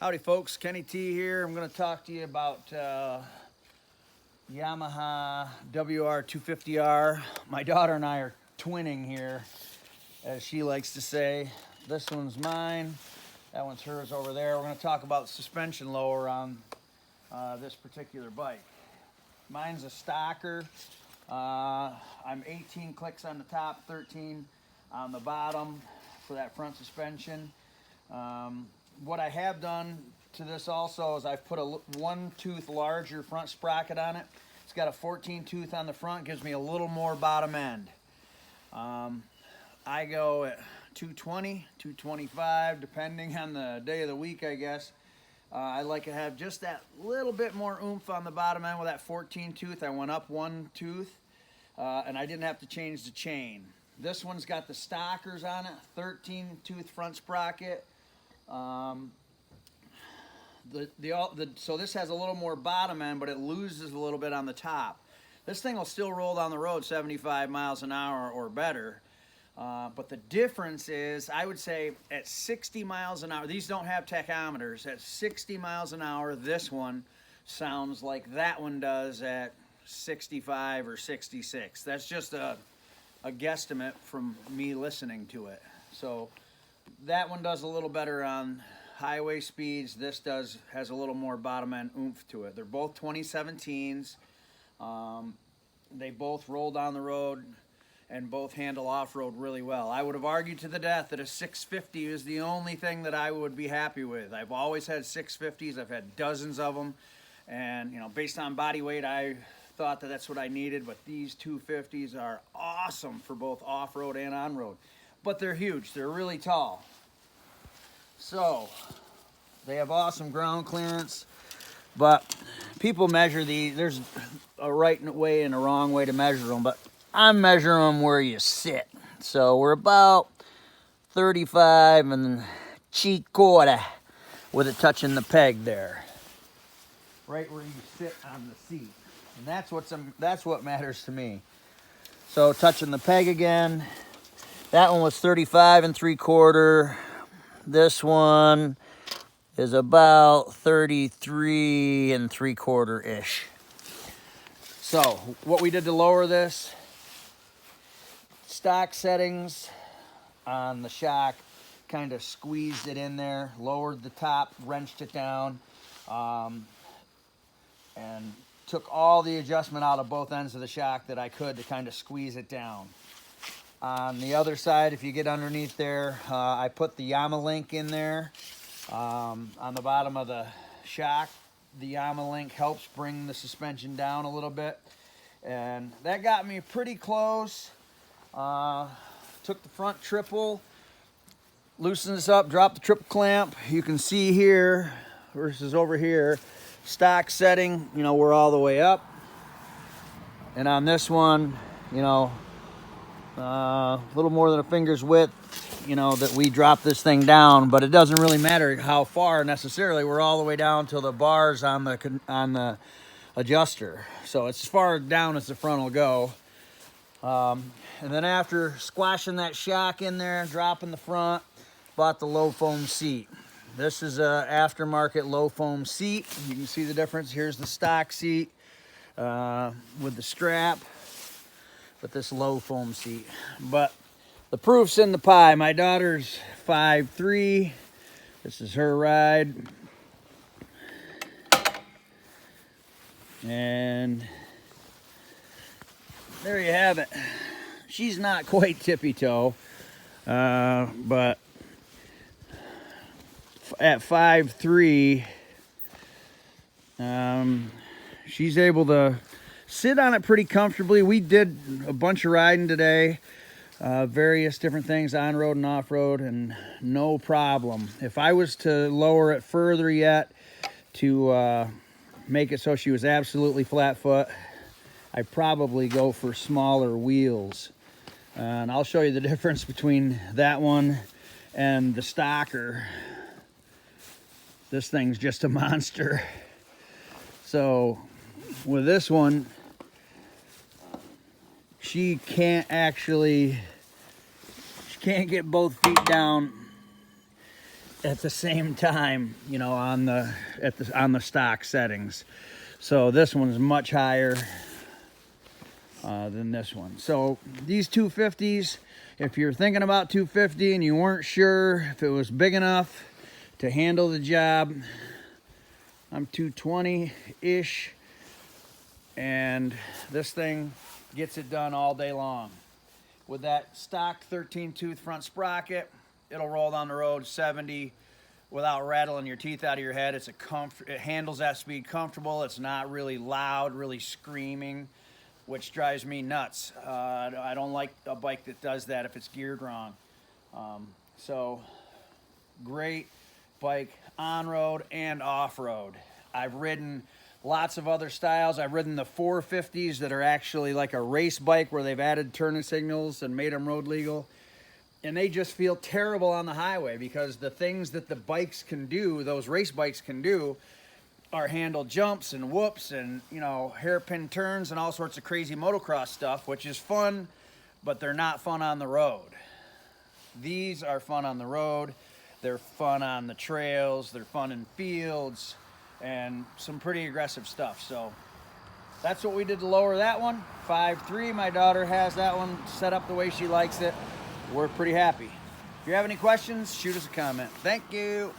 Howdy folks, Kenny T here. I'm going to talk to you about Yamaha WR250R. My daughter and I are twinning here, as she likes to say. This one's mine, that one's hers over there. We're going to talk about suspension lower on this particular bike. Mine's a stocker. I'm 18 clicks on the top, 13 on the bottom for that front suspension. What I have done to this also is I've put a 1 tooth larger front sprocket on it. It's got a 14 tooth on the front, gives me a little more bottom end. I go at 220, 225, depending on the day of the week, I guess. I like to have just that little bit more oomph on the bottom end with that 14 tooth. I went up 1 tooth, and I didn't have to change the chain. This one's got the stockers on it, 13 tooth front sprocket. So this has a little more bottom end, but it loses a little bit on the top. This thing will still roll down the road 75 miles an hour or better. But the difference is, I would say at 60 miles an hour, these don't have tachometers, at 60 miles an hour, this one sounds like that one does at 65 or 66. That's just a guesstimate from me listening to it. So that one does a little better on highway speeds. This has a little more bottom end oomph to it. They're both 2017s. They both roll down the road and both handle off-road really well. I would have argued to the death that a 650 is the only thing that I would be happy with. I've always had 650s. I've had dozens of them. And, you know, based on body weight, I thought that that's what I needed. But these 250s are awesome for both off-road and on-road. But they're huge. They're really tall. So, they have awesome ground clearance. But people measure these. There's a right way and a wrong way to measure them. But I'm measuring them where you sit. So we're about 35 and 3/4 with it touching the peg there. Right where you sit on the seat. And that's what matters to me. So touching the peg again. That one was 35 3/4. This one is about 33 3/4-ish. So what we did to lower this, stock settings on the shock, kind of squeezed it in there, lowered the top, wrenched it down, and took all the adjustment out of both ends of the shock that I could to kind of squeeze it down. On the other side, if you get underneath there, I put the Yamaha link in there on the bottom of the shock. The Yamaha link helps bring the suspension down a little bit, and that got me pretty close. Took the front triple, loosened this up, dropped the triple clamp. You can see here versus over here, stock setting, you know, we're all the way up. And on this one, you know, a little more than a finger's width, you know, that we drop this thing down, but it doesn't really matter how far necessarily. We're all the way down to the bars on the adjuster. So it's as far down as the front will go. And then after squashing that shock in there, dropping the front, bought the low foam seat. This is a aftermarket low foam seat. You can see the difference. Here's the stock seat with the strap, but this low foam seat. But the proof's in the pie. My daughter's 5'3". This is her ride. And there you have it. She's not quite tippy-toe, but at 5'3", she's able to sit on it pretty comfortably. We did a bunch of riding today, various different things, on-road and off-road, and no problem. If I was to lower it further yet to make it so she was absolutely flat foot, I'd probably go for smaller wheels. And I'll show you the difference between that one and the stocker. This thing's just a monster. So with this one, she can't get both feet down at the same time, you know, on the stock settings. So this one's much higher than this one. So these 250s, if you're thinking about 250 and you weren't sure if it was big enough to handle the job, I'm 220-ish, and this thing gets it done all day long. With that stock 13-tooth front sprocket, it'll roll down the road 70 without rattling your teeth out of your head. It handles that speed comfortable. It's not really loud, really screaming, which drives me nuts. I don't like a bike that does that if it's geared wrong. So great bike on-road and off-road. I've ridden lots of other styles. I've ridden the 450s that are actually like a race bike where they've added turning signals and made them road legal. And they just feel terrible on the highway because the things that the bikes can do, those race bikes can do, are handle jumps and whoops and, you know, hairpin turns and all sorts of crazy motocross stuff, which is fun, but they're not fun on the road. These are fun on the road. They're fun on the trails. They're fun in fields and some pretty aggressive stuff. So that's what we did to lower that one. 5.3. My daughter has that one set up the way she likes it. We're pretty happy. If you have any questions, shoot us a comment. Thank you.